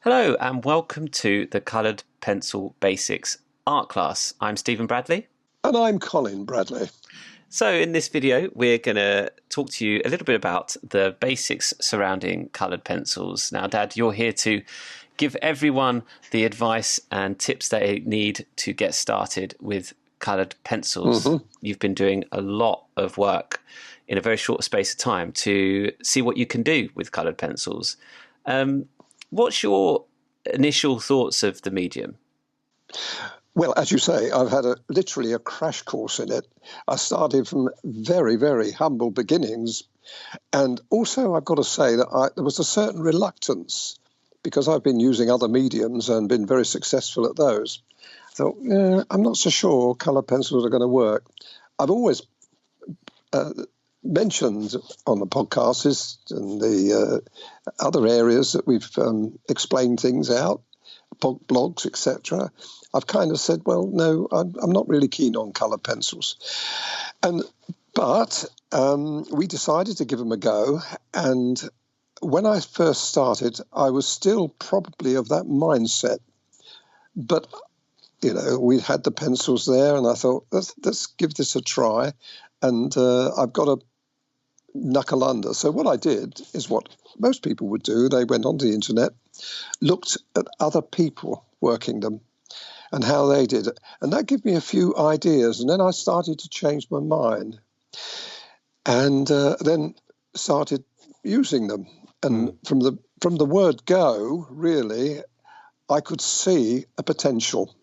Hello and welcome to the Coloured Pencil Basics art class. I'm Stephen Bradley. And I'm Colin Bradley. So in this video we're going to talk to you a little bit about the basics surrounding coloured pencils. Now Dad, you're here to give everyone the advice and tips they need to get started with coloured pencils. You've been doing a lot of work in a very short space of time to see what you can do with coloured pencils. What's your initial thoughts of the medium? Well, as you say, I've had literally a crash course in it. I started from very, very humble beginnings. And also, I've got to say that there was a certain reluctance because I've been using other mediums and been very successful at those. I thought, I'm not so sure colour pencils are going to work. I've always mentioned on the podcast and the other areas that we've explained things out, blogs, etc. I've kind of said, well, no, I'm not really keen on colour pencils. But we decided to give them a go. And when I first started, I was still probably of that mindset. But, you know, we had the pencils there and I thought, let's give this a try. And I've got to knuckle under. So what I did is what most people would do. They went onto the internet, looked at other people working them and how they did it. And that gave me a few ideas. And then I started to change my mind and then started using them. And from the word go, really, I could see a potential.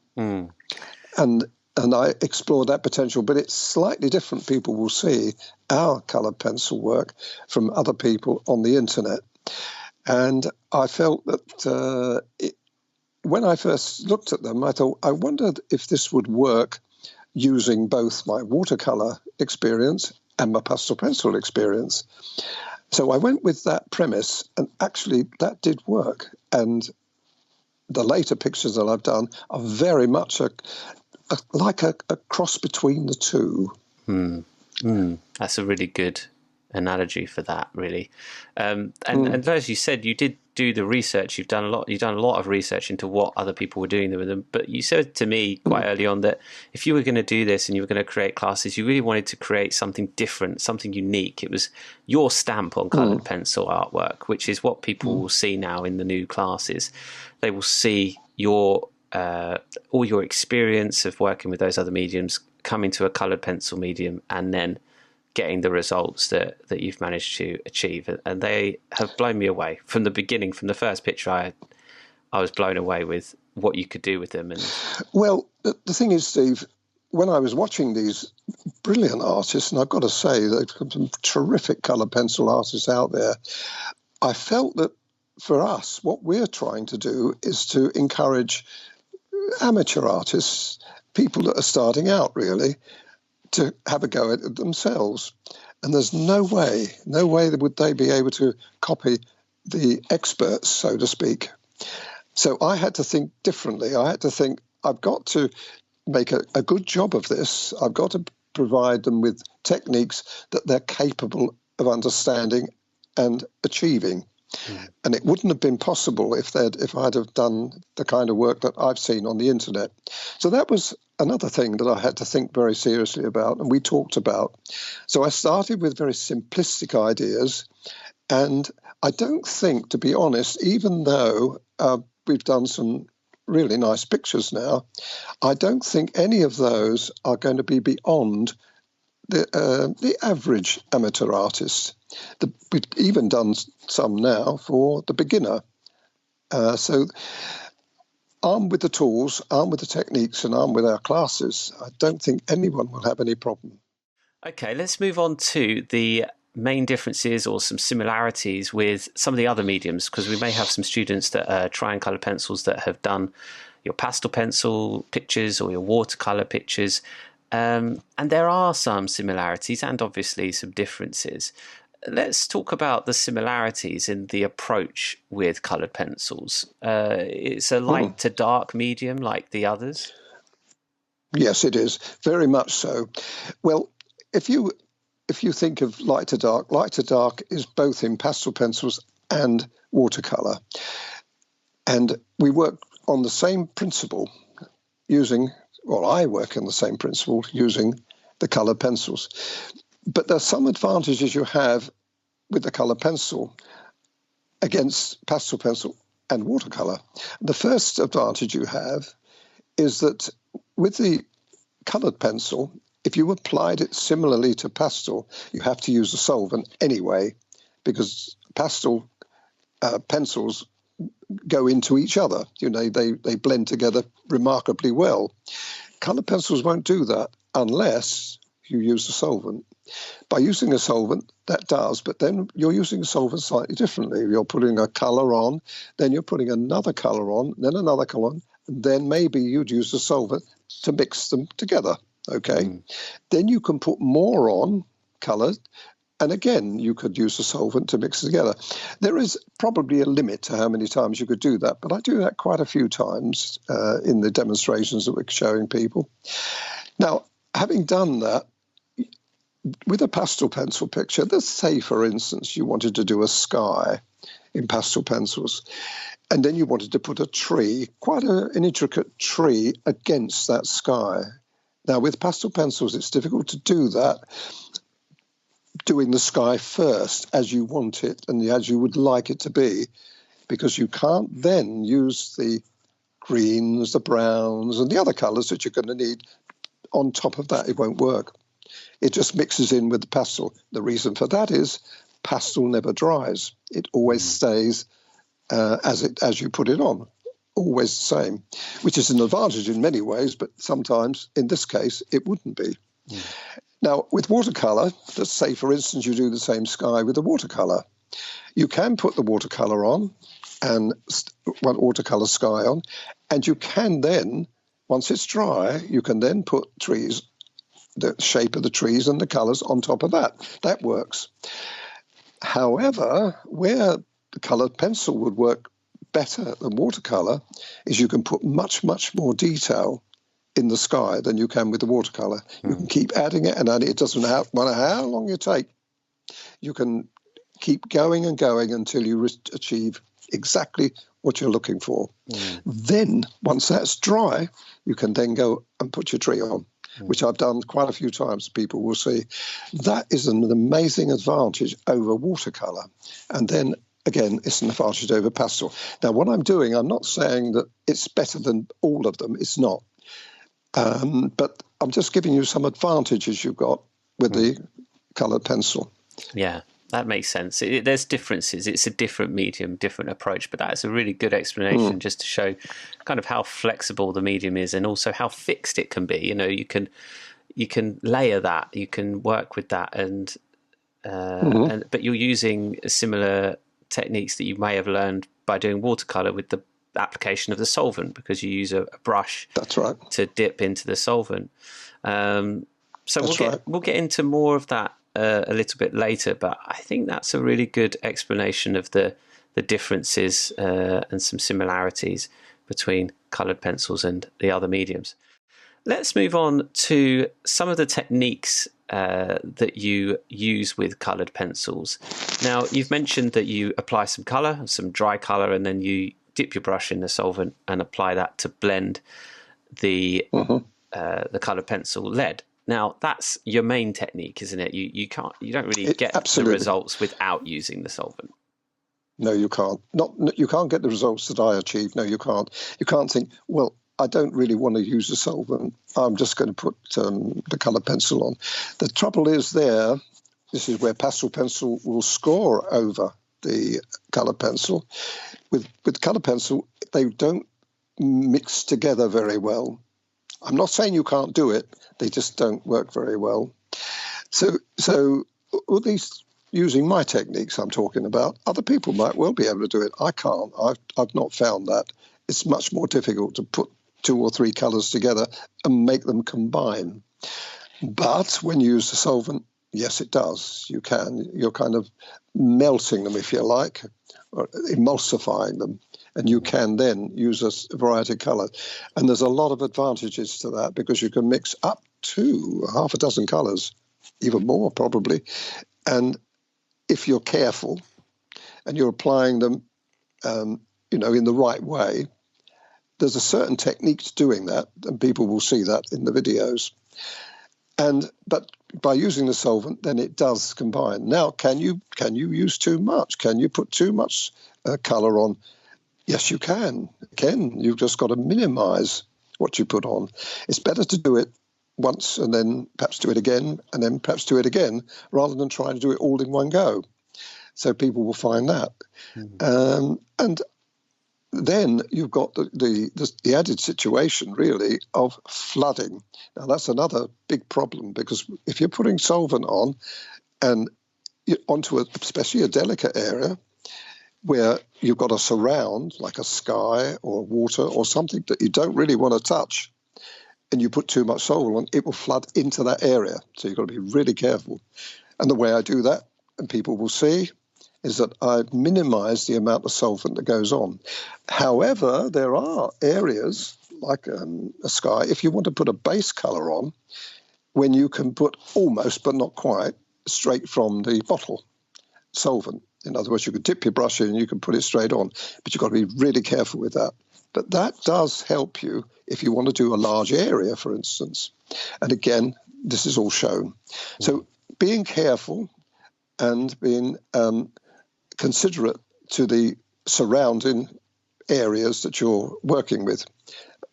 And I explored that potential, but it's slightly different. People will see our coloured pencil work from other people on the internet. And I felt that when I first looked at them, I thought, I wondered if this would work using both my watercolour experience and my pastel pencil experience. So I went with that premise, and actually that did work. And the later pictures that I've done are very much like a cross between the two. That's a really good analogy for that, really. And as you said, you did do the research. You've done a lot of research into what other people were doing with them. But you said to me quite early on that if you were going to do this and you were going to create classes, you really wanted to create something different, something unique. It was your stamp on coloured pencil artwork, which is what people will see now in the new classes. They will see your all your experience of working with those other mediums coming to a coloured pencil medium and then getting the results that you've managed to achieve. And they have blown me away from the beginning. From the first picture, I was blown away with what you could do with them. And well, the thing is, Steve, when I was watching these brilliant artists, and I've got to say they've got some terrific coloured pencil artists out there, I felt that for us, what we're trying to do is to encourage amateur artists, people that are starting out really, to have a go at it themselves. And there's no way would they be able to copy the experts, so to speak. So I had to think differently. I had to think, I've got to make a good job of this. I've got to provide them with techniques that they're capable of understanding and achieving. And it wouldn't have been possible if I'd have done the kind of work that I've seen on the internet. So that was another thing that I had to think very seriously about, and we talked about. So I started with very simplistic ideas, and I don't think, to be honest, even though we've done some really nice pictures now, I don't think any of those are going to be beyond the average amateur artist. We've even done some now for the beginner. So armed with the tools, armed with the techniques, and armed with our classes, I don't think anyone will have any problem. Okay, let's move on to the main differences or some similarities with some of the other mediums, because we may have some students that are trying coloured pencils that have done your pastel pencil pictures or your watercolour pictures. And there are some similarities and obviously some differences. Let's talk about the similarities in the approach with coloured pencils. It's a light to dark medium like the others. Yes, it is. Very much so. Well, if you think of light to dark is both in pastel pencils and watercolour. And we work on the same principle I work on the same principle using the coloured pencils. But there's some advantages you have with the coloured pencil against pastel pencil and watercolour. The first advantage you have is that with the coloured pencil, if you applied it similarly to pastel, you have to use a solvent anyway, because pastel pencils go into each other. They blend together remarkably well. Coloured pencils won't do that unless you use a solvent. By using a solvent, that does, but then you're using a solvent slightly differently. You're putting a colour on, then you're putting another colour on, then another colour on, and then maybe you'd use a solvent to mix them together, okay? Then you can put more on, coloured, and again, you could use a solvent to mix it together. There is probably a limit to how many times you could do that, but I do that quite a few times in the demonstrations that we're showing people. Now, having done that, with a pastel pencil picture, let's say, for instance, you wanted to do a sky in pastel pencils, and then you wanted to put a tree, quite an intricate tree, against that sky. Now, with pastel pencils, it's difficult to do that, doing the sky first as you want it and as you would like it to be, because you can't then use the greens, the browns, and the other colours that you're going to need on top of that. It won't work. It just mixes in with the pastel. The reason for that is pastel never dries. It always stays as you put it on, always the same, which is an advantage in many ways, but sometimes, in this case, it wouldn't be. Now, with watercolour, let's say, for instance, you do the same sky with the watercolour. You can put the watercolour on and watercolour sky on, and you can then, once it's dry, you can then put trees, the shape of the trees and the colours on top of that. That works. However, where the coloured pencil would work better than watercolour is you can put much, much more detail in the sky than you can with the watercolour. You can keep adding it and adding it. It doesn't matter how long you take. You can keep going and going until you achieve exactly what you're looking for. Then, once that's dry, you can then go and put your tree on, which I've done quite a few times. People will see. That is an amazing advantage over watercolour. And then, again, it's an advantage over pastel. Now, what I'm doing, I'm not saying that it's better than all of them. It's not. But I'm just giving you some advantages you've got with the coloured pencil. Yeah, that makes sense. There's differences. It's a different medium, different approach, but that's a really good explanation just to show kind of how flexible the medium is and also how fixed it can be. You can layer that, you can work with that, but you're using similar techniques that you may have learned by doing watercolour with the application of the solvent, because you use a brush. That's right. To dip into the solvent. We'll get into more of that a little bit later, but I think that's a really good explanation of the differences and some similarities between coloured pencils and the other mediums. Let's move on to some of the techniques that you use with coloured pencils. Now, you've mentioned that you apply some colour, some dry colour, and then you dip your brush in the solvent and apply that to blend the coloured pencil lead. Now, that's your main technique, isn't it? You don't really get the results without using the solvent. No, you can't. You can't get the results that I achieve. No, you can't. You can't think, well, I don't really want to use the solvent. I'm just going to put the coloured pencil on. The trouble is this is where pastel pencil will score over the coloured pencil. With coloured pencil, they don't mix together very well. I'm not saying you can't do it, they just don't work very well. So at least using my techniques I'm talking about, other people might well be able to do it. I can't. I've not found that. It's much more difficult to put 2 or 3 colours together and make them combine. But when you use the solvent, yes, it does. You can. You're kind of melting them, if you like, or emulsifying them, and you can then use a variety of colours. And there's a lot of advantages to that, because you can mix up to half a dozen colours, even more probably. And if you're careful and you're applying them, in the right way. There's a certain technique to doing that, and people will see that in the videos. But by using the solvent, then it does combine. Now, can you use too much? Can you put too much colour on? Yes, you can. Again, you've just got to minimise what you put on. It's better to do it once and then perhaps do it again and then perhaps do it again, rather than trying to do it all in one go. So people will find that. And then you've got the added situation, really, of flooding. Now, that's another big problem, because if you're putting solvent on and onto especially a delicate area where you've got a surround, like a sky or water or something that you don't really want to touch, and you put too much solvent on, it will flood into that area. So you've got to be really careful. And the way I do that, and people will see, is that I've minimised the amount of solvent that goes on. However, there are areas, like a sky, if you want to put a base colour on, when you can put almost, but not quite, straight from the bottle solvent. In other words, you can dip your brush in and you can put it straight on, but you've got to be really careful with that. But that does help you if you want to do a large area, for instance. And again, this is all shown. So being careful and being considerate to the surrounding areas that you're working with.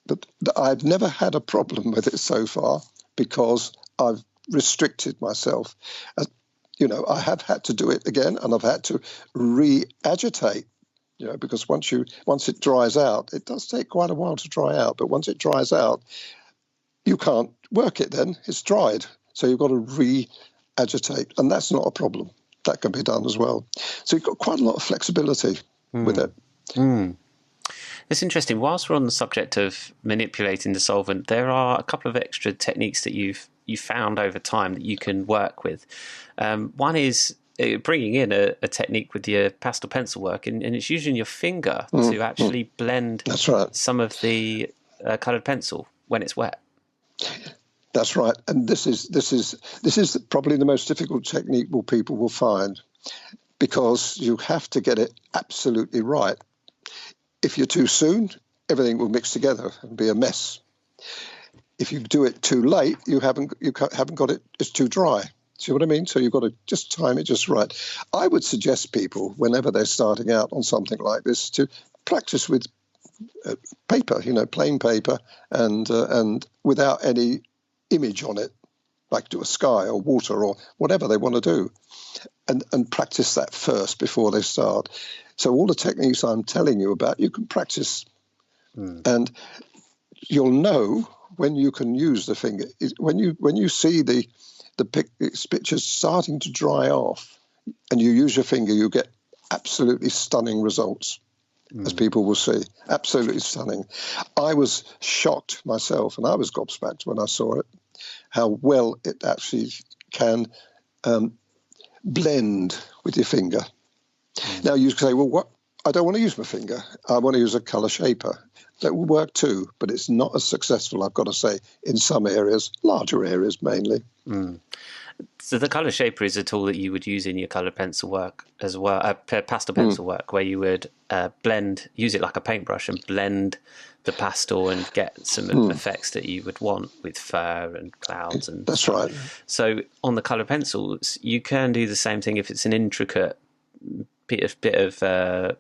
But I've never had a problem with it so far, because I've restricted myself. I have had to do it again, and I've had to re-agitate, because once it dries out, it does take quite a while to dry out, but once it dries out, you can't work it then. It's dried. So you've got to re-agitate, and that's not a problem. That can be done as well. So you've got quite a lot of flexibility with it. It's interesting. Whilst we're on the subject of manipulating the solvent, there are a couple of extra techniques that you found over time that you can work with. One is bringing in a technique with your pastel pencil work, and it's using your finger to actually blend some of the coloured pencil when it's wet. That's right, and this is probably the most difficult technique people will find, because you have to get it absolutely right. If you're too soon, everything will mix together and be a mess. If you do it too late, you haven't got it. It's too dry. See what I mean? So you've got to just time it just right. I would suggest people, whenever they're starting out on something like this, to practice with paper, plain paper, and without any image on it, like do a sky or water or whatever they want to do, and practice that first before they start. So all the techniques I'm telling you about, you can practice, and you'll know when you can use the finger. When you see the pictures starting to dry off, and you use your finger, you get absolutely stunning results, as people will see. Absolutely stunning. I was shocked myself, and I was gobsmacked when I saw it, how well it actually can blend with your finger. Now you say, well, what? I don't want to use my finger. I want to use a colour shaper. That will work too, but it's not as successful, I've got to say, in some areas, larger areas mainly. So the colour shaper is a tool that you would use in your coloured pencil work as well, pastel pencil work, where you would use it like a paintbrush and blend the pastel and get some effects that you would want with fur and clouds. And that's right. So on the coloured pencils, you can do the same thing if it's an intricate bit of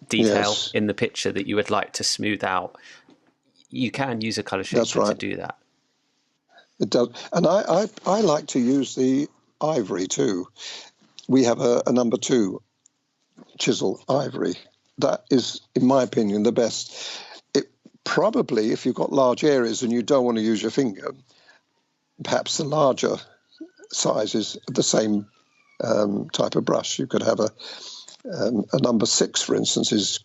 detail in the picture that you would like to smooth out. You can use a colour shaper to do that. It does, and I like to use the ivory too. We have a number 2 chisel ivory. That is, in my opinion, the best. It probably, if you've got large areas and you don't want to use your finger, perhaps the larger sizes of the same type of brush. You could have a number 6, for instance, is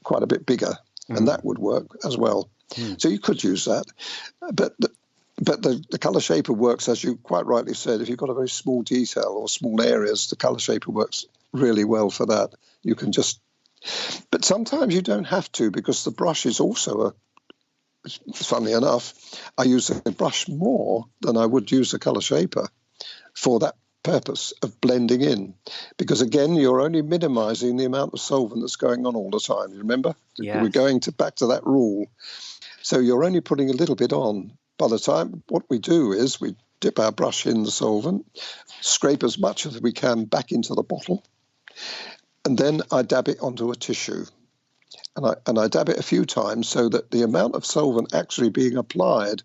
quite a bit bigger, and that would work as well. So you could use that, but the colour shaper works, as you quite rightly said. If you've got a very small detail or small areas, the colour shaper works really well for that. You can just, but sometimes you don't have to, because the brush is also funnily enough, I use the brush more than I would use the colour shaper for that purpose of blending in, because again, you're only minimizing the amount of solvent that's going on all the time. You remember? Yes. We're going back to that rule. So you're only putting a little bit on. By the time, what we do is we dip our brush in the solvent, scrape as much as we can back into the bottle, and then I dab it onto a tissue. And I dab it a few times so that the amount of solvent actually being applied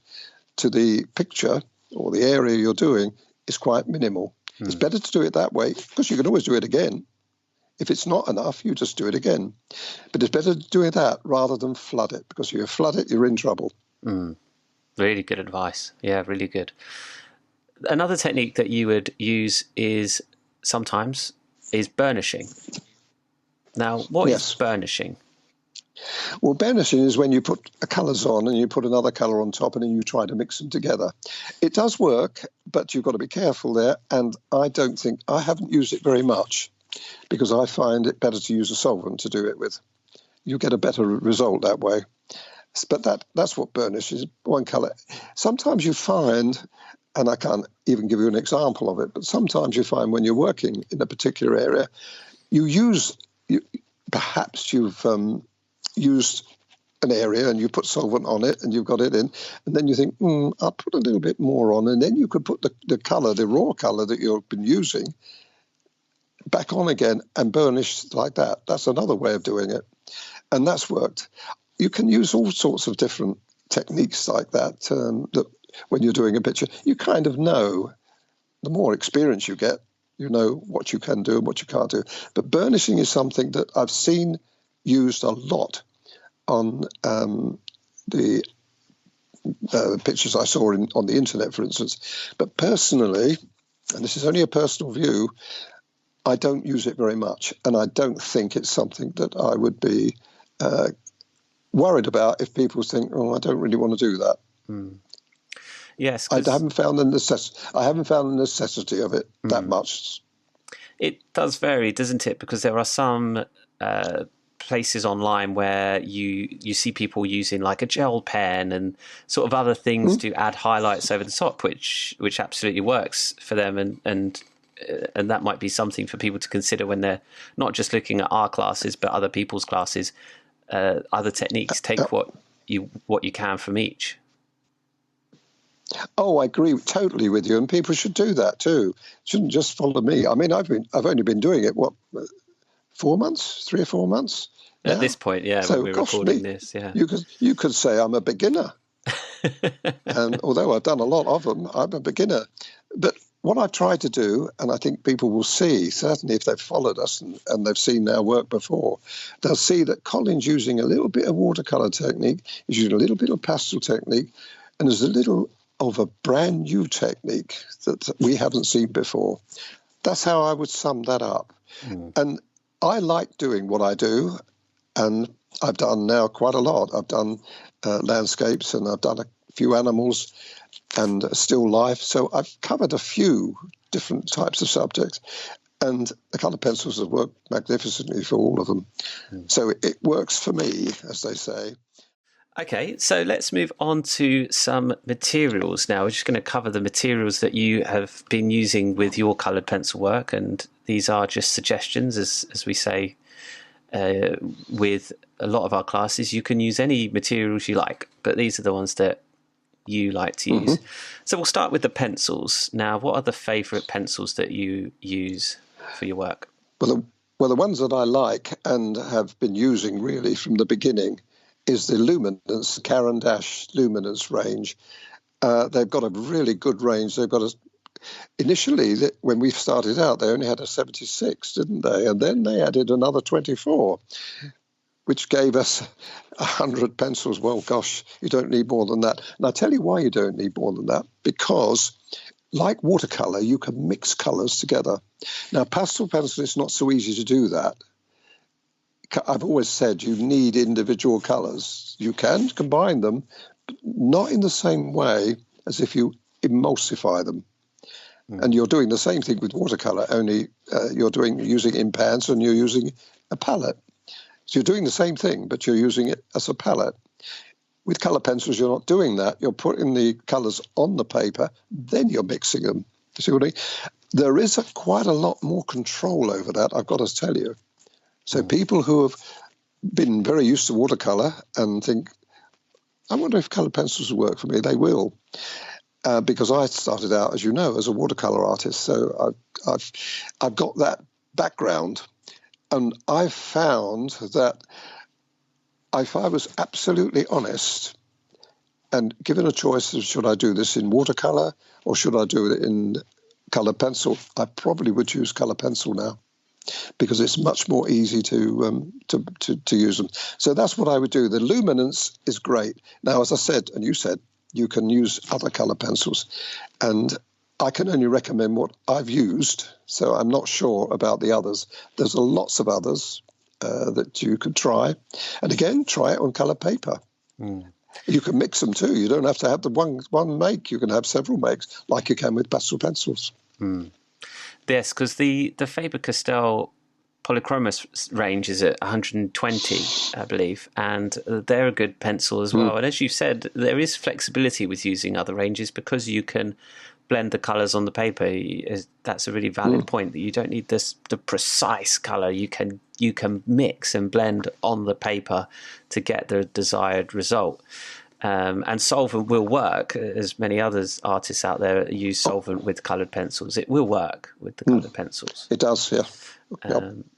to the picture or the area you're doing is quite minimal. It's better to do it that way, because you can always do it again. If it's not enough, you just do it again. But it's better to do that rather than flood it, because if you flood it, you're in trouble. Really good advice. Yeah, really good. Another technique that you would use is burnishing. Now, what is burnishing? Well, burnishing is when you put colours on and you put another colour on top and then you try to mix them together. It does work, but you've got to be careful there. And I haven't used it very much, because I find it better to use a solvent to do it with. You get a better result that way. But that's what burnish is, one colour. Sometimes you find, and I can't even give you an example of it, but sometimes you find when you're working in a particular area, perhaps you've used an area and you put solvent on it and you've got it in, and then you think, I'll put a little bit more on, and then you could put the colour, the raw colour that you've been using, back on again and burnish like that. That's another way of doing it, and that's worked. You can use all sorts of different techniques like that, that when you're doing a picture, you kind of know. The more experience you get, you know what you can do and what you can't do. But burnishing is something that I've seen used a lot on the pictures I saw on the internet, for instance. But personally, and this is only a personal view, I don't use it very much, and I don't think it's something that I would be worried about if people think, I don't really want to do that. Yes, I haven't found the necessity of it that much. It does vary, doesn't it? Because there are some places online where you see people using like a gel pen and sort of other things to add highlights over the top, which absolutely works for them, and that might be something for people to consider when they're not just looking at our classes but other people's classes. Other techniques, take what you can from each. Oh, I agree totally with you, and people should do that too. Shouldn't just follow me. I mean, I've only been doing it 3 or 4 months now? At this point, yeah. So, when we're recording this, yeah. You could say I'm a beginner, and although I've done a lot of them, I'm a beginner. But what I've tried to do, and I think people will see, certainly if they've followed us and they've seen our work before, they'll see that Colin's using a little bit of watercolour technique, he's using a little bit of pastel technique, and there's a little of a brand new technique that we haven't seen before. That's how I would sum that up. And I like doing what I do, and I've done now quite a lot. I've done landscapes, and I've done a few animals and still life. So I've covered a few different types of subjects, and the colour pencils have worked magnificently for all of them. So it works for me, as they say. Okay, so let's move on to some materials now. We're just going to cover the materials that you have been using with your coloured pencil work, and these are just suggestions, as we say with a lot of our classes. You can use any materials you like, but these are the ones that you like to use. So we'll start with the pencils. Now, what are the favourite pencils that you use for your work? Well, the ones that I like and have been using really from the beginning is the Luminance, Caran d'Ache Luminance range. They've got a really good range. They've got initially, when we started out, they only had a 76, didn't they? And then they added another 24, which gave us 100 pencils. Well, gosh, you don't need more than that. And I'll tell you why you don't need more than that, because like watercolour, you can mix colours together. Now, pastel pencil, it's not so easy to do that. I've always said you need individual colours. You can combine them, but not in the same way as if you emulsify them. And you're doing the same thing with watercolour, only you're using in pans and you're using a palette. So you're doing the same thing, but you're using it as a palette. With colour pencils, you're not doing that. You're putting the colours on the paper, then you're mixing them. You see what I mean? There is quite a lot more control over that, I've got to tell you. So people who have been very used to watercolour and think, I wonder if coloured pencils will work for me, they will. Because I started out, as you know, as a watercolour artist. So I've got that background. And I found that if I was absolutely honest and given a choice of should I do this in watercolour or should I do it in coloured pencil, I probably would choose coloured pencil now because it's much more easy to use them. So that's what I would do. The luminance is great. Now, as I said, and you said, you can use other coloured pencils. And I can only recommend what I've used, so I'm not sure about the others. There's lots of others that you could try. And again, try it on coloured paper. You can mix them too. You don't have to have the one make. You can have several makes, like you can with pastel pencils. Yes, because the Faber-Castell Polychromos range is at 120, I believe, and they're a good pencil as well. And as you said, there is flexibility with using other ranges because you can blend the colours on the paper. That's a really valid point, that you don't need the precise colour. You can mix and blend on the paper to get the desired result. And Solvent will work, as many others artists out there use Solvent with coloured pencils. It will work with the coloured pencils. It does, yeah.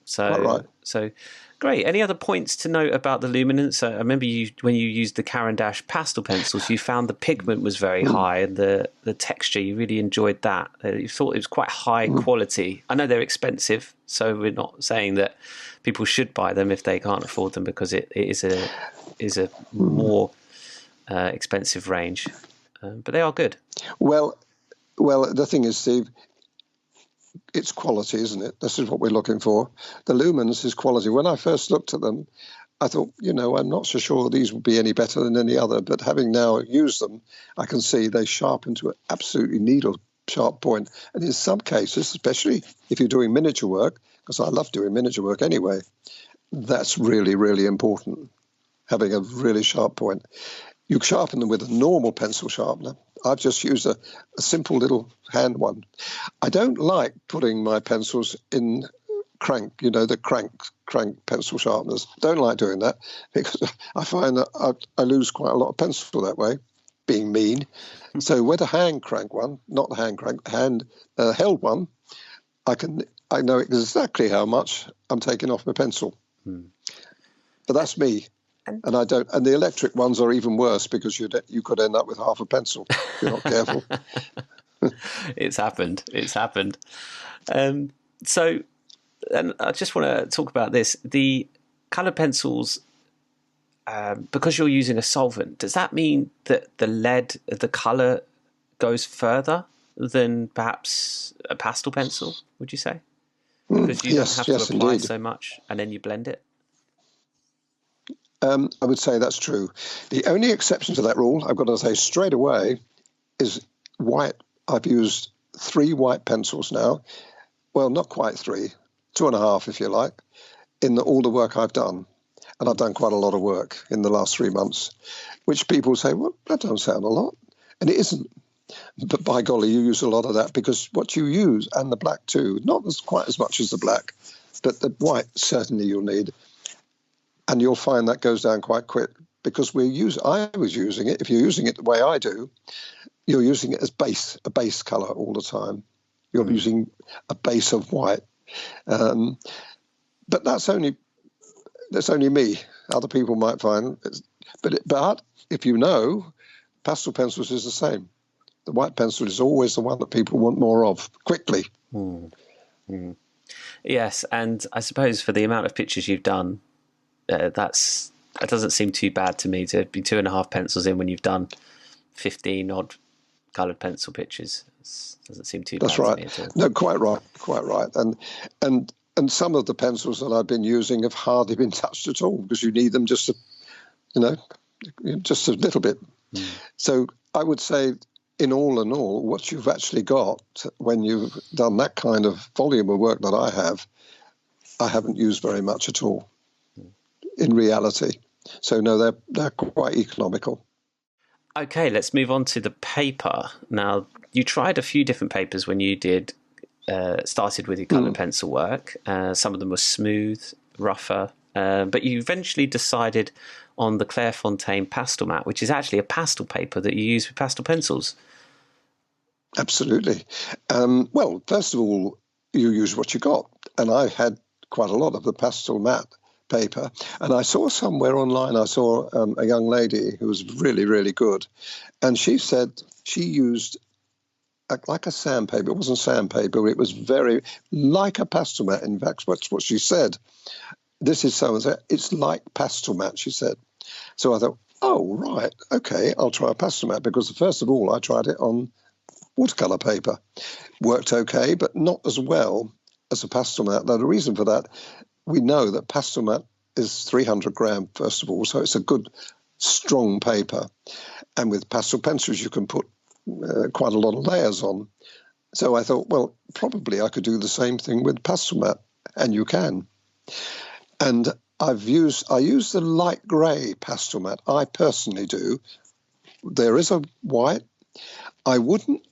So, right. So great. Any other points to note about the luminance? I remember when you used the Caran d'Ache pastel pencils, you found the pigment was very high and the texture, you really enjoyed that. You thought it was quite high quality. I know they're expensive, so we're not saying that people should buy them if they can't afford them, because it is a more expensive range, but they are good. Well, the thing is, Steve, it's quality, isn't it? This is what we're looking for. The lumens is quality. When I first looked at them, I thought, I'm not so sure these would be any better than any other, but having now used them, I can see they sharpen to an absolutely needle sharp point. And in some cases, especially if you're doing miniature work, because I love doing miniature work anyway, that's really, really important, having a really sharp point. You sharpen them with a normal pencil sharpener. I've just used a simple little hand one. I don't like putting my pencils in crank, the crank pencil sharpeners. Don't like doing that because I find that I lose quite a lot of pencil that way, being mean. So with a hand crank one, not the hand crank, hand held one, I know exactly how much I'm taking off my pencil. But that's me. And I don't. And the electric ones are even worse because you could end up with half a pencil if you're not careful. It's happened. So, and I just want to talk about this. The coloured pencils, because you're using a solvent, does that mean that the colour goes further than perhaps a pastel pencil? Would you say? Because you don't have to apply indeed. so much, and then you blend it. I would say that's true. The only exception to that rule, I've got to say straight away, is white. I've used 3 white pencils now. Well, not quite 3, 2.5 if you like, in all the work I've done. And I've done quite a lot of work in the last 3 months, which people say, well, that doesn't sound a lot. And it isn't. But by golly, you use a lot of that because what you use, and the black too, not quite as much as the black, but the white certainly you'll need. And you'll find that goes down quite quick because I was using it. If you're using it the way I do, you're using it as a base color all the time. You're using a base of white. But that's only me. Other people might find, but if you know, pastel pencils is the same. The white pencil is always the one that people want more of quickly. Yes, and I suppose for the amount of pictures you've done, that doesn't seem too bad to me to be 2.5 pencils in when you've done 15 odd coloured pencil pictures. It doesn't seem too bad to me at all. No, quite right. And some of the pencils that I've been using have hardly been touched at all because you need them just a little bit. So I would say, in all, what you've actually got when you've done that kind of volume of work that I haven't used very much at all. In reality. So no, they're quite economical. Okay, let's move on to the paper. Now, you tried a few different papers when you started with your coloured pencil work. Some of them were smooth, rougher, but you eventually decided on the Clairefontaine pastel mat, which is actually a pastel paper that you use with pastel pencils. Absolutely. Well, first of all, you use what you got. And I had quite a lot of the pastel mat paper. And I saw somewhere online, I saw a young lady who was really, really good. And she said she used like a sandpaper. It wasn't sandpaper. It was very like a pastel mat. In fact, that's what she said. This is so and so. It's like pastel mat, she said. So I thought, oh, right, okay, I'll try a pastel mat, because first of all, I tried it on watercolour paper. Worked okay, but not as well as a pastel mat. Now, the reason for that, we know that pastel mat is 300 gram, first of all, so it's a good, strong paper. And with pastel pencils, you can put quite a lot of layers on. So I thought, well, probably I could do the same thing with pastel mat, and you can. And I use the light grey pastel mat. I personally do. There is a white. I wouldn't,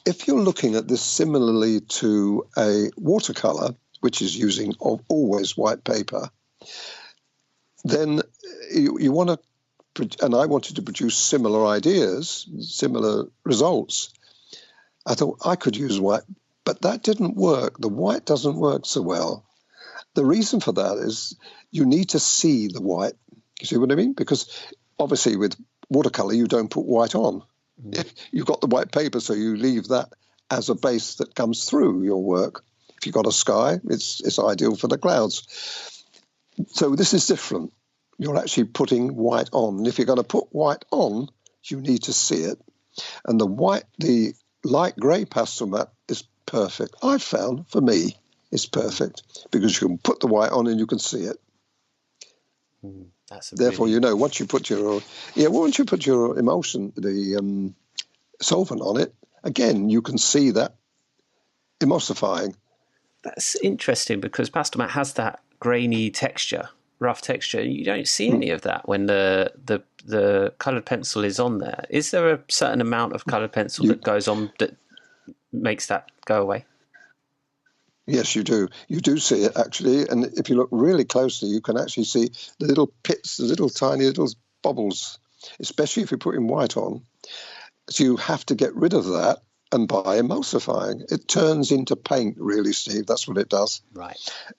if you're looking at this similarly to a watercolour, which is using always white paper, then you want to, and I wanted to produce similar ideas, similar results. I thought I could use white, but that didn't work. The white doesn't work so well. The reason for that is you need to see the white. You see what I mean? Because obviously with watercolour, you don't put white on. You've got the white paper, so you leave that as a base that comes through your work. If you've got a sky, it's ideal for the clouds. So this is different. You're actually putting white on. And if you're going to put white on, you need to see it. And the light grey pastel mat is perfect. I've found, for me, it's perfect, because you can put the white on and you can see it. Therefore, you know, once you put your emulsion, the solvent on it, again, you can see that emulsifying. That's interesting, because pastel mat has that grainy texture, rough texture. You don't see any of that when the coloured pencil is on there. Is there a certain amount of coloured pencil that goes on that makes that go away? Yes, you do. You do see it, actually. And if you look really closely, you can actually see the little pits, the little tiny little bubbles, especially if you're putting white on. So you have to get rid of that, and by emulsifying. It turns into paint, really, Steve. That's what it does. Right.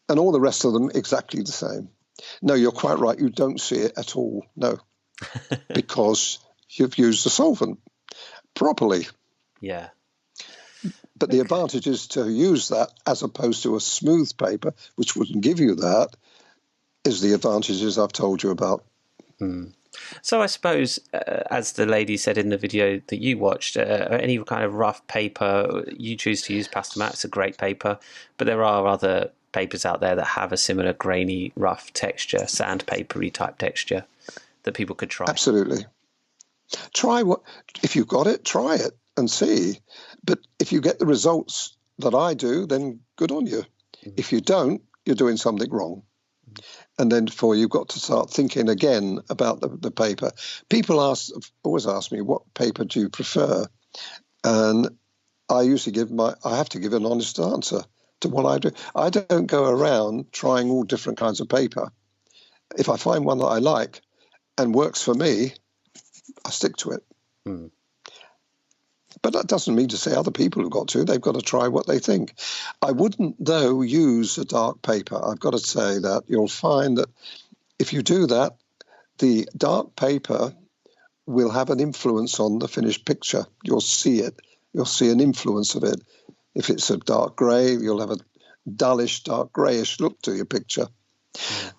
And all the rest of them exactly the same. No, you're quite right. You don't see it at all. No, because you've used the solvent properly. Yeah. But the advantage is to use that as opposed to a smooth paper, which wouldn't give you that, is the advantages I've told you about. So I suppose, as the lady said in the video that you watched, any kind of rough paper, you choose to use pastel mat. It's a great paper, but there are other papers out there that have a similar grainy, rough texture, sandpapery type texture that people could try. Absolutely. If you've got it, try it and see. But if you get the results that I do, then good on you. If you don't, you're doing something wrong. And then you've got to start thinking again about the paper. People always ask me, what paper do you prefer? And I usually I have to give an honest answer to what I do. I don't go around trying all different kinds of paper. If I find one that I like and works for me, I stick to it. But that doesn't mean to say other people have got to. They've got to try what they think. I wouldn't, though, use a dark paper. I've got to say that you'll find that if you do that, the dark paper will have an influence on the finished picture. You'll see it. You'll see an influence of it. If it's a dark grey, you'll have a dullish, dark greyish look to your picture.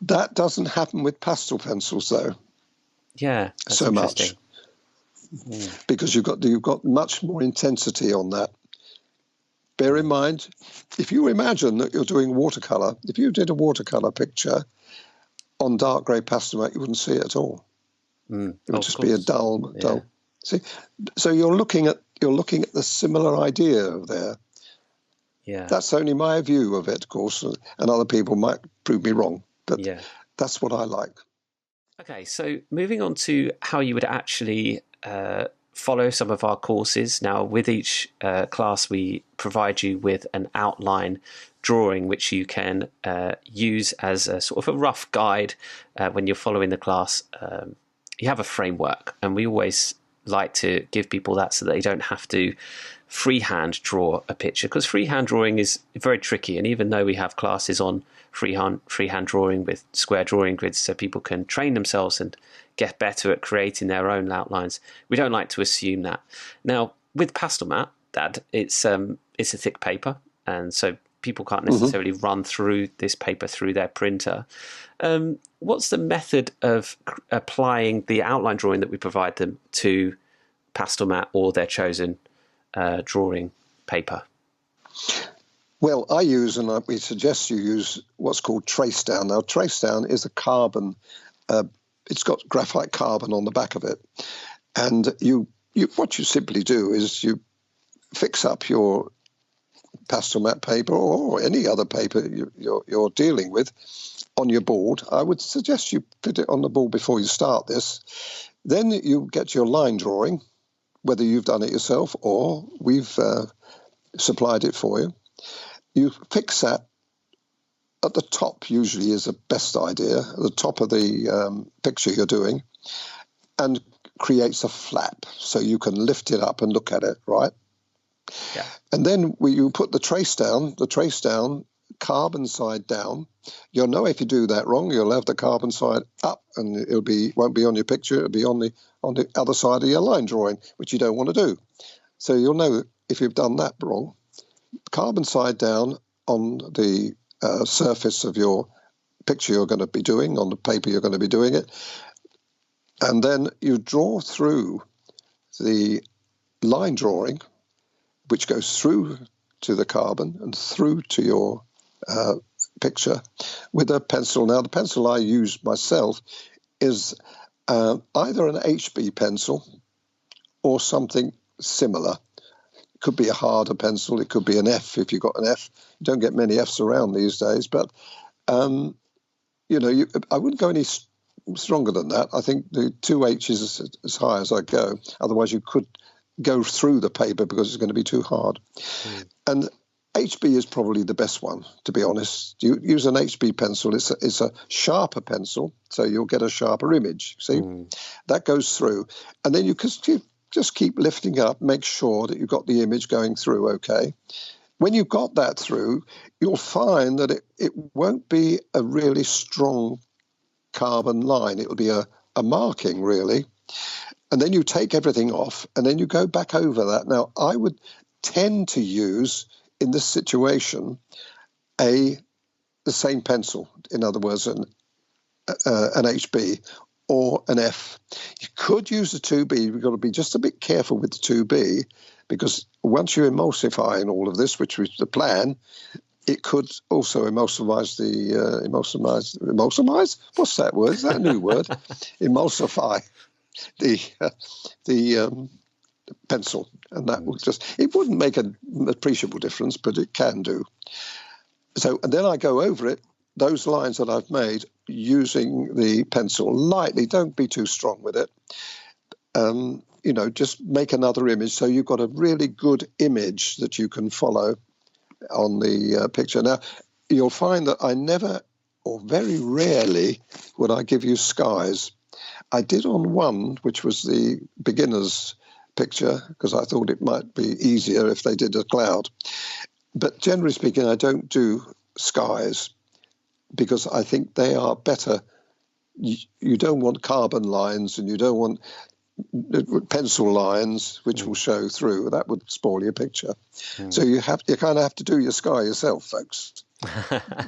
That doesn't happen with pastel pencils, though. Yeah, that's so much. Because you've got much more intensity on that. Bear in mind, if you imagine that you're doing watercolour, if you did a watercolour picture on dark grey pastel mat, you wouldn't see it at all. It would just be a dull. See, so you're looking at the similar idea there. Yeah, that's only my view of it, of course, and other people might prove me wrong, but that's what I like. Okay, so moving on to how you would actually follow some of our courses. Now, with each class, we provide you with an outline drawing, which you can use as a sort of a rough guide when you're following the class. You have a framework, and we always like to give people that so that they don't have to freehand draw a picture, because freehand drawing is very tricky. And even though we have classes on freehand drawing with square drawing grids so people can train themselves and get better at creating their own outlines, we don't like to assume that. Now, with Pastelmat, it's a thick paper, and so people can't necessarily run through this paper through their printer. What's the method of applying the outline drawing that we provide them to Pastelmat or their chosen drawing paper? Well, I use, and we suggest you use, what's called trace down. Now, trace down is a carbon. It's got graphite carbon on the back of it, and what you simply do is you fix up your Pastelmat paper or any other paper you're dealing with on your board. I would suggest you put it on the board before you start this. Then you get your line drawing, whether you've done it yourself or we've supplied it for you. You fix that at the top, usually is the best idea, at the top of the picture you're doing, and creates a flap so you can lift it up and look at it, right? Yeah. And then you put the trace down, carbon side down. You'll know if you do that wrong, you'll have the carbon side up, and won't be on your picture, it'll be on the other side of your line drawing, which you don't want to do. So you'll know if you've done that wrong. Carbon side down on the surface of your picture you're going to be doing, on the paper you're going to be doing it. And then you draw through the line drawing, which goes through to the carbon and through to your picture with a pencil. Now, the pencil I use myself is either an HB pencil or something similar. It could be a harder pencil. It could be an F if you've got an F. You don't get many Fs around these days, but I wouldn't go any stronger than that. I think the 2 H's is as high as I go. Otherwise, you could go through the paper because it's going to be too hard. And HB is probably the best one, to be honest. You use an HB pencil. It's a sharper pencil, so you'll get a sharper image. See, that goes through. And then you just keep lifting up, make sure that you've got the image going through okay. When you've got that through, you'll find that it won't be a really strong carbon line. It'll be a marking, really. And then you take everything off, and then you go back over that. Now, I would tend to use, in this situation, the same pencil. In other words, an HB or an F. You could use a 2B. You've got to be just a bit careful with the 2B, because once you emulsify in all of this, which was the plan, it could also emulsifize emulsifize? What's that word? Is that a new word? Emulsify the pencil, and that will it wouldn't make an appreciable difference, but it can do. So, and then I go over it, those lines that I've made, using the pencil lightly. Don't be too strong with it. Just make another image so you've got a really good image that you can follow on the picture. Now, you'll find that I never, or very rarely, would I give you skies. I did on one, which was the beginner's picture, because I thought it might be easier if they did a cloud. But generally speaking, I don't do skies because I think they are better. You don't want carbon lines, and you don't want pencil lines, which will show through. That would spoil your picture. So you kind of have to do your sky yourself, folks.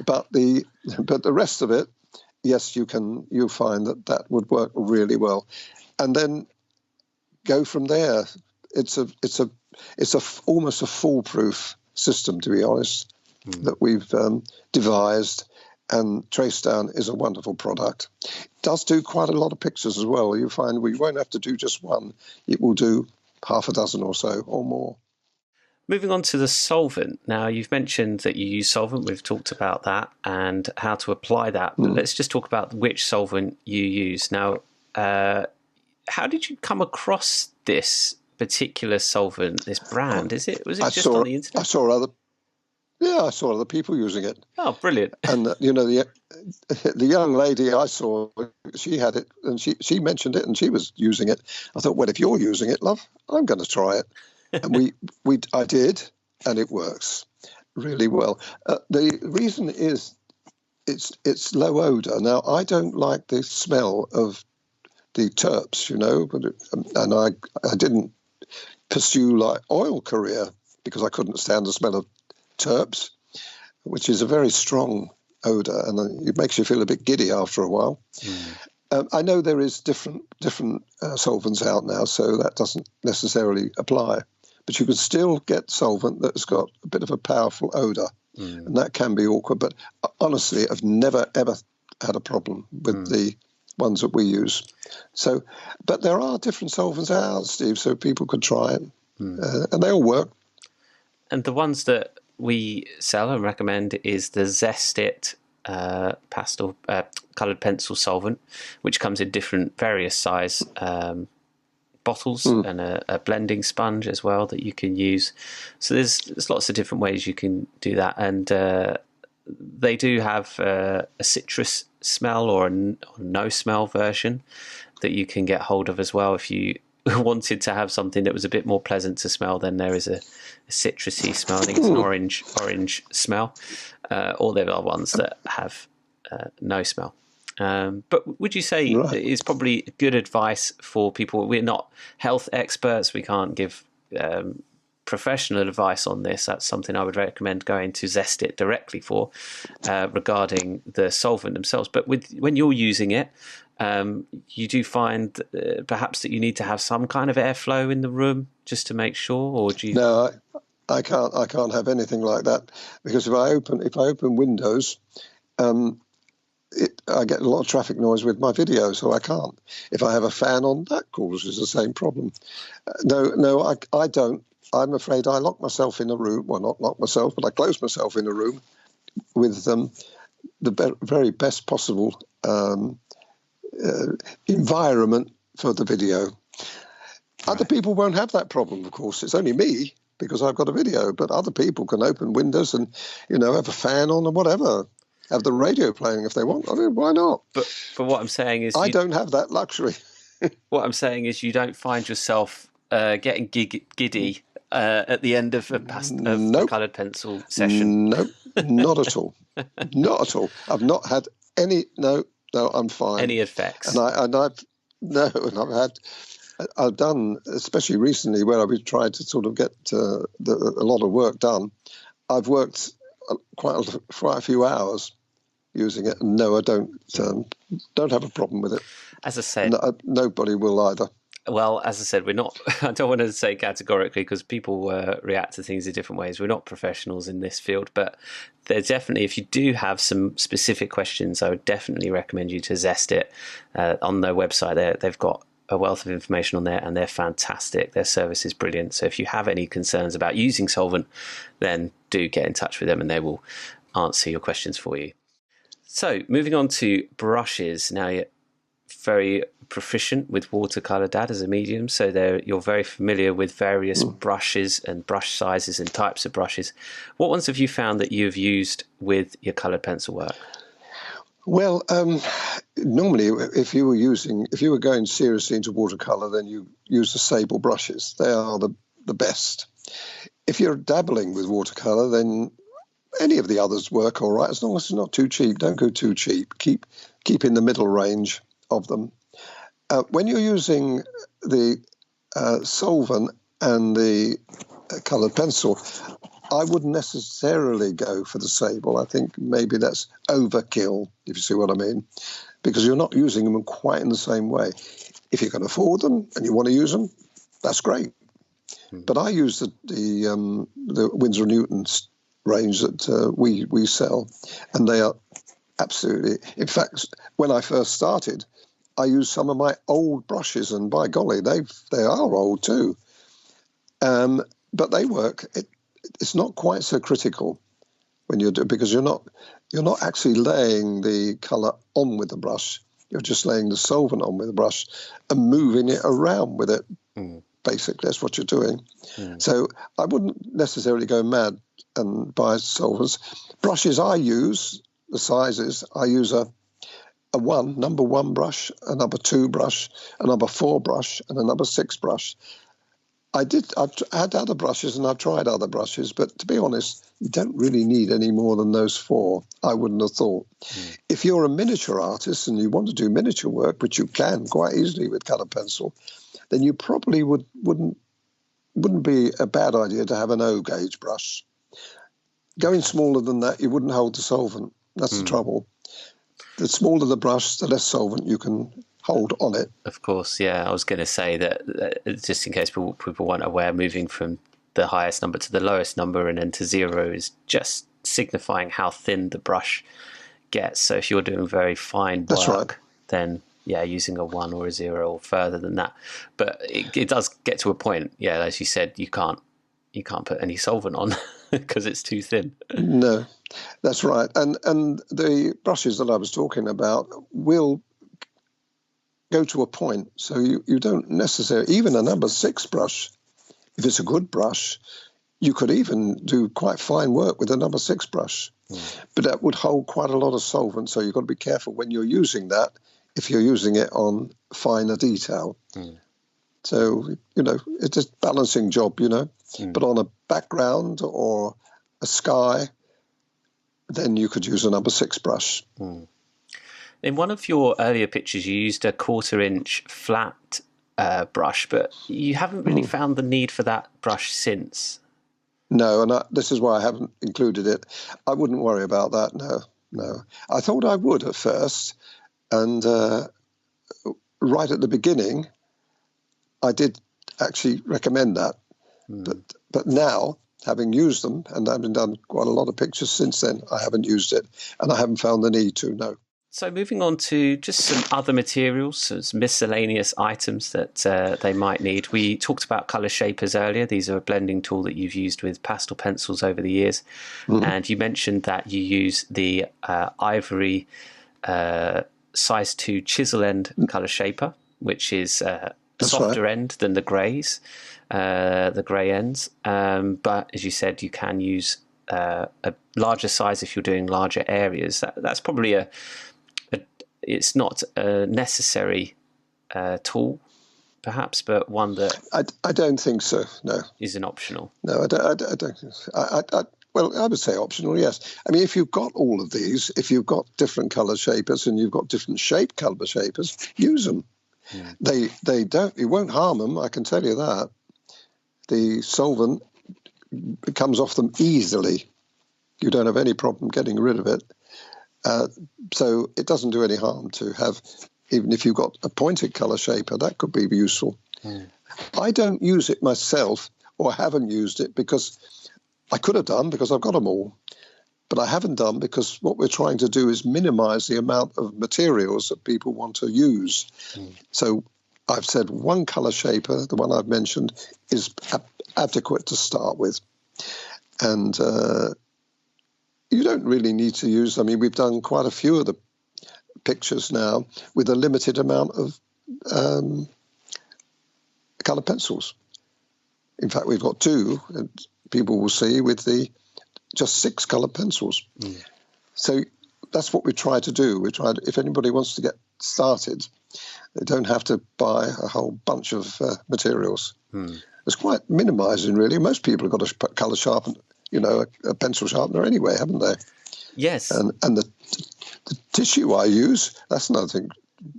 But the rest of it, yes, you'll find that would work really well, and then go from there. It's almost a foolproof system, to be honest, that we've devised. And Tracedown is a wonderful product. It does do quite a lot of pictures as well. You find we won't have to do just one. It will do half a dozen or so or more. Moving on to the solvent. Now, you've mentioned that you use solvent. We've talked about that and how to apply that. But let's just talk about which solvent you use. Now, how did you come across this particular solvent, this brand? Was it just on the internet? I saw other people using it. Oh, brilliant! And the young lady I saw, she had it, and she mentioned it, and she was using it. I thought, well, if you're using it, love, I'm going to try it. And I did, and it works really well. The reason is it's low odor. Now, I don't like the smell of the terps, and I didn't pursue like oil career because I couldn't stand the smell of terps, which is a very strong odor, and it makes you feel a bit giddy after a while. I know there is different solvents out now, so that doesn't necessarily apply, but you can still get solvent that's got a bit of a powerful odor, and that can be awkward. But honestly, I've never ever had a problem with the ones that we use. So, but there are different solvents out, Steve, so people could try it, and they all work. And the ones that we sell and recommend is the Zest It pastel coloured pencil solvent, which comes in various size bottles and a blending sponge as well that you can use. So there's lots of different ways you can do that, and they do have a citrus smell or a no smell version that you can get hold of as well. If you wanted to have something that was a bit more pleasant to smell, then there is a citrusy smell. I think it's an orange smell, or there are ones that have no smell. But would you say it's probably good advice for people? We're not health experts. We can't give professional advice on this. That's something I would recommend going to Zest It directly for regarding the solvent themselves. But when you're using it, you do find perhaps that you need to have some kind of airflow in the room just to make sure, or do you? No, I can't have anything like that, because if I open windows, I get a lot of traffic noise with my video, so I can't. If I have a fan on, that causes the same problem. No, I don't. I'm afraid I lock myself in a room. Well, not lock myself, but I close myself in a room with the very best possible environment for the video. Other people won't have that problem, of course. It's only me because I've got a video, but other people can open windows and, have a fan on or whatever, have the radio playing if they want. I mean, why not? But what I'm saying is... I don't have that luxury. What I'm saying is you don't find yourself getting giddy at the end of a coloured pencil session. No, not at all. Not at all. I've not had any... No, I'm fine. Any effects? I've done, especially recently, where I've tried to sort of get a lot of work done. I've worked quite a few hours using it, and no, I don't have a problem with it. As I said, nobody will either. Well, as I said, we're not. I don't want to say categorically because people react to things in different ways. We're not professionals in this field, but there's definitely, if you do have some specific questions, I would definitely recommend you to Zest It on their website. They've got a wealth of information on there, and they're fantastic. Their service is brilliant. So if you have any concerns about using solvent, then do get in touch with them, and they will answer your questions for you. So moving on to brushes now. You're very proficient with watercolor, Dad, as a medium, so you're very familiar with various brushes and brush sizes and types of brushes. What ones have you found that you've used with your colored pencil work? Well, normally, if you were going seriously into watercolor, then you use the sable brushes. They are the best. If you're dabbling with watercolor, then any of the others work all right, as long as it's not too cheap. Don't go too cheap. Keep in the middle range of them. When you're using the solvent and the coloured pencil, I wouldn't necessarily go for the sable. I think maybe that's overkill, if you see what I mean, because you're not using them quite in the same way. If you can afford them and you want to use them, that's great. But I use the Winsor & Newton range that we sell, and they are absolutely. In fact, when I first started, I used some of my old brushes, and by golly, they are old too. But they work. It's not quite so critical when you do, because you're not actually laying the colour on with the brush. You're just laying the solvent on with a brush and moving it around with it. Basically, that's what you're doing. So I wouldn't necessarily go mad and buy solvents. Brushes I use, the sizes, I use a number 1 brush, a number 2 brush, a number 4 brush, and a number 6 brush. I've had other brushes and I've tried other brushes, but to be honest, you don't really need any more than those 4, I wouldn't have thought. If you're a miniature artist and you want to do miniature work, which you can quite easily with colour pencil, then you probably wouldn't be a bad idea to have an O gauge brush. Going smaller than that, you wouldn't hold the solvent. That's the trouble. The smaller the brush, the less solvent you can hold on it. Of course, yeah. I was going to say that just in case people weren't aware, moving from the highest number to the lowest number and then to 0 is just signifying how thin the brush gets. So if you're doing very fine work, then yeah, using a 1 or a 0 or further than that. But it does get to a point, yeah, as you said, you can't put any solvent on because it's too thin. No, that's right. And the brushes that I was talking about will go to a point. So you don't necessarily, even a number 6 brush, if it's a good brush, you could even do quite fine work with a number 6 brush. But that would hold quite a lot of solvent. So you've got to be careful when you're using that, if you're using it on finer detail. So, it's a balancing job, But on a background or a sky, then you could use a number 6 brush. In one of your earlier pictures, you used a 1/4-inch flat brush, but you haven't really found the need for that brush since. No, and this is why I haven't included it. I wouldn't worry about that, no. I thought I would at first, and right at the beginning, I did actually recommend that. But now, having used them, and having done quite a lot of pictures since then, I haven't used it, and I haven't found the need to, no. So moving on to just some other materials, some miscellaneous items that they might need. We talked about colour shapers earlier. These are a blending tool that you've used with pastel pencils over the years. And you mentioned that you use the Ivory size 2 chisel end colour shaper, which is a softer end than the greys, the grey ends. But as you said, you can use a larger size if you're doing larger areas. That's probably it's not a necessary tool, perhaps, but one that I don't think so. No, is an optional. No, I don't think so. Well, I would say optional, yes. I mean, if you've got all of these, if you've got different colour shapers and you've got different shape colour shapers, use them. They don't. It won't harm them. I can tell you that. The solvent comes off them easily. You don't have any problem getting rid of it. So it doesn't do any harm to have, even if you've got a pointed colour shaper, that could be useful. I don't use it myself, or haven't used it, because I could have done, because I've got them all. But I haven't done because what we're trying to do is minimise the amount of materials that people want to use. So I've said one colour shaper, the one I've mentioned, is adequate to start with. And you don't really need to use, I mean, we've done quite a few of the pictures now with a limited amount of colour pencils. In fact, we've got 2, and people will see, with just 6 colour pencils. So that's what we try to do. If anybody wants to get started, they don't have to buy a whole bunch of materials. It's quite minimising, really. Most people have got a colour sharpener, a pencil sharpener anyway, haven't they? Yes. And the tissue I use, that's another thing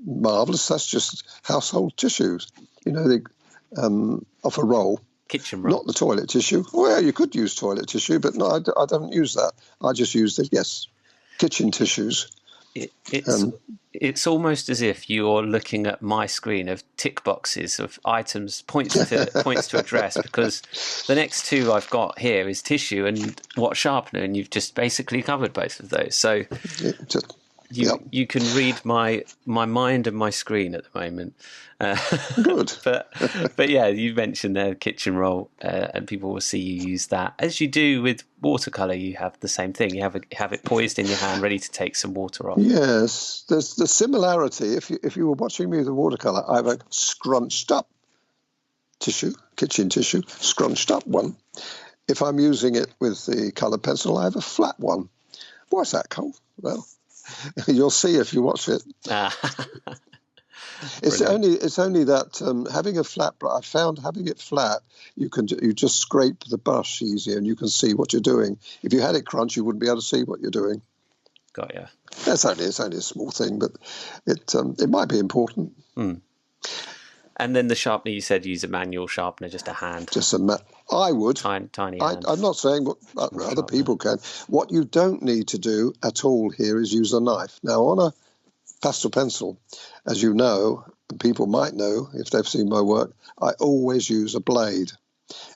marvellous. That's just household tissues, off a roll. Kitchen roll. Not the toilet tissue. Well, you could use toilet tissue, but no, I don't use that. I just use kitchen tissues. It's almost as if you're looking at my screen of tick boxes of items, points to address, because the next 2 I've got here is tissue and what sharpener, and you've just basically covered both of those. So You can read my mind and my screen at the moment. Good. but yeah, you mentioned the kitchen roll, and people will see you use that as you do with watercolor. You have the same thing. You have it poised in your hand, ready to take some water off. Yes, there's the similarity. If you were watching me with the watercolor, I have a scrunched up kitchen tissue, scrunched up one. If I'm using it with the coloured pencil, I have a flat one. Why's that, Cole? Well, you'll see if you watch it. It's only that having a flat. I found having it flat, you just scrape the brush easier, and you can see what you're doing. If you had it crunched, you wouldn't be able to see what you're doing. Got ya. It's only a small thing, but it might be important. And then the sharpener, you said use a manual sharpener, just a hand. I would. Tiny hand. I'm not saying what other people can. What you don't need to do at all here is use a knife. Now, on a pastel pencil, as you know, and people might know if they've seen my work, I always use a blade.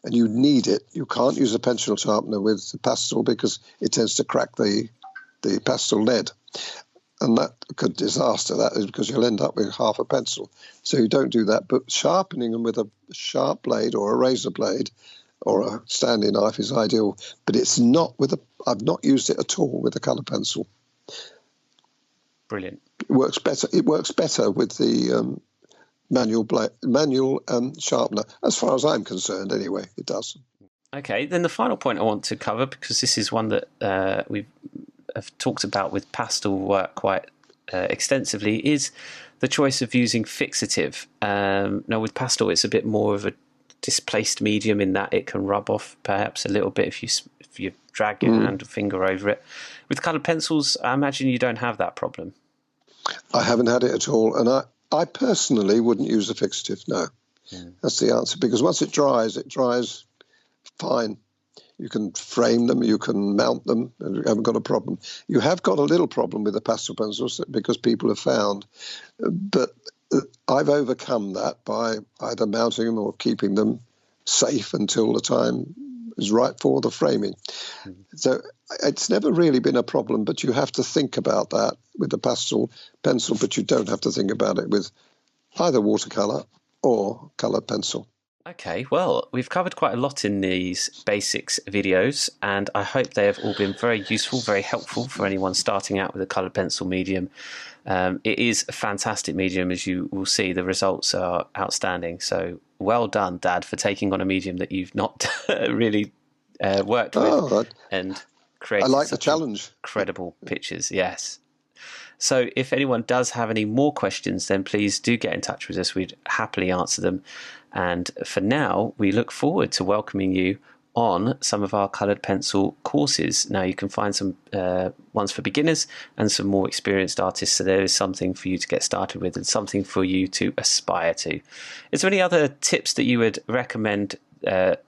And you need it. You can't use a pencil sharpener with the pastel because it tends to crack the pastel lead. And that could disaster. That is because you'll end up with half a pencil. So you don't do that. But sharpening them with a sharp blade or a razor blade or a Stanley knife is ideal. But it's not I've not used it at all with a colour pencil. Brilliant. It works better. It works better with the manual sharpener, as far as I'm concerned. Anyway, it does. Okay. Then the final point I want to cover, because this is one that we've have talked about with pastel work quite extensively, is the choice of using fixative. Now with pastel, it's a bit more of a displaced medium in that it can rub off perhaps a little bit if you drag your hand or finger over it. With coloured pencils, I imagine you don't have that problem. I haven't had it at all, and I personally wouldn't use a fixative. No, that's the answer, because once it dries fine. You can frame them, you can mount them, and you haven't got a problem. You have got a little problem with the pastel pencils because people have found, but I've overcome that by either mounting them or keeping them safe until the time is right for the framing. So it's never really been a problem, but you have to think about that with the pastel pencil, but you don't have to think about it with either watercolour or coloured pencil. Okay, well, we've covered quite a lot in these basics videos, and I hope they have all been very useful, very helpful for anyone starting out with a coloured pencil medium. It is a fantastic medium, as you will see. The results are outstanding. So well done, Dad, for taking on a medium that you've not really worked with and created. I like the challenge. Incredible pictures, yes. So if anyone does have any more questions, then please do get in touch with us. We'd happily answer them. And for now, we look forward to welcoming you on some of our coloured pencil courses. Now, you can find some ones for beginners and some more experienced artists, so there is something for you to get started with and something for you to aspire to. Is there any other tips that you would recommend to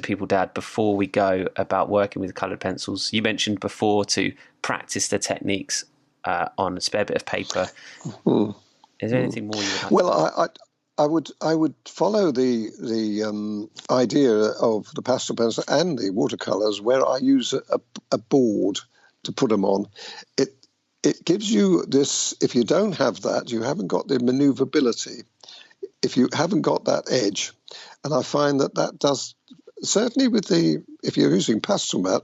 people, Dad, before we go about working with coloured pencils? You mentioned before to practice the techniques on a spare bit of paper. Is there anything more you would like to add? I would follow the idea of the pastel pencil and the watercolours, where I use a board to put them on. It gives you this. If you don't have that, you haven't got the manoeuvrability. If you haven't got that edge, and I find that does certainly with if you're using pastel mat,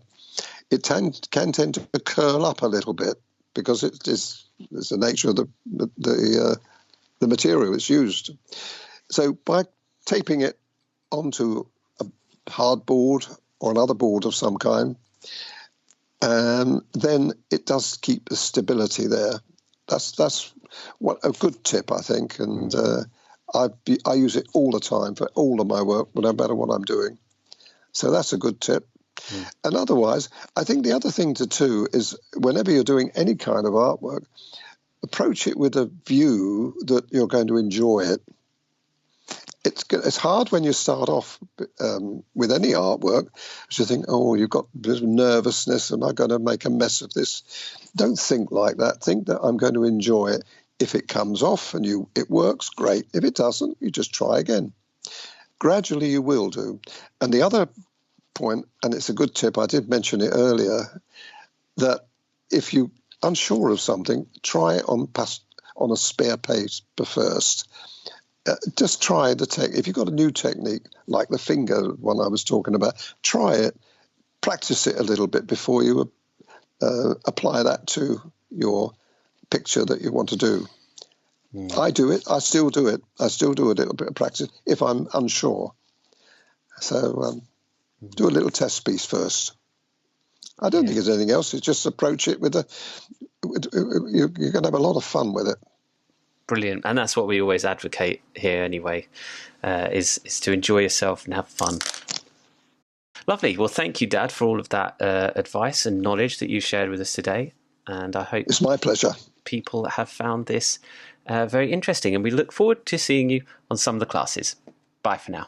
it can tend to curl up a little bit because it's the nature of the material that's used. So by taping it onto a hard board or another board of some kind, then it does keep the stability there. That's what a good tip, I think, and I use it all the time for all of my work, no matter what I'm doing. So that's a good tip. And otherwise, I think the other thing to do is whenever you're doing any kind of artwork, approach it with a view that you're going to enjoy it. It's hard when you start off with any artwork, because you think, you've got a bit of nervousness, am I going to make a mess of this? Don't think like that. Think that I'm going to enjoy it. If it comes off and it works, great. If it doesn't, you just try again. Gradually you will do. And the other point, and it's a good tip, I did mention it earlier, that if you unsure of something, try it on a spare paper first. Just try the technique. If you've got a new technique, like the finger one I was talking about, try it, practice it a little bit before you apply that to your picture that you want to do. I do it. I still do it. I still do a little bit of practice if I'm unsure. So do a little test piece first. I don't think there's anything else. It's just approach it with you're going to have a lot of fun with it. Brilliant. And that's what we always advocate here anyway, is to enjoy yourself and have fun. Lovely. Well, thank you, Dad, for all of that advice and knowledge that you shared with us today. And I hope it's my pleasure. People have found this very interesting, and we look forward to seeing you on some of the classes. Bye for now.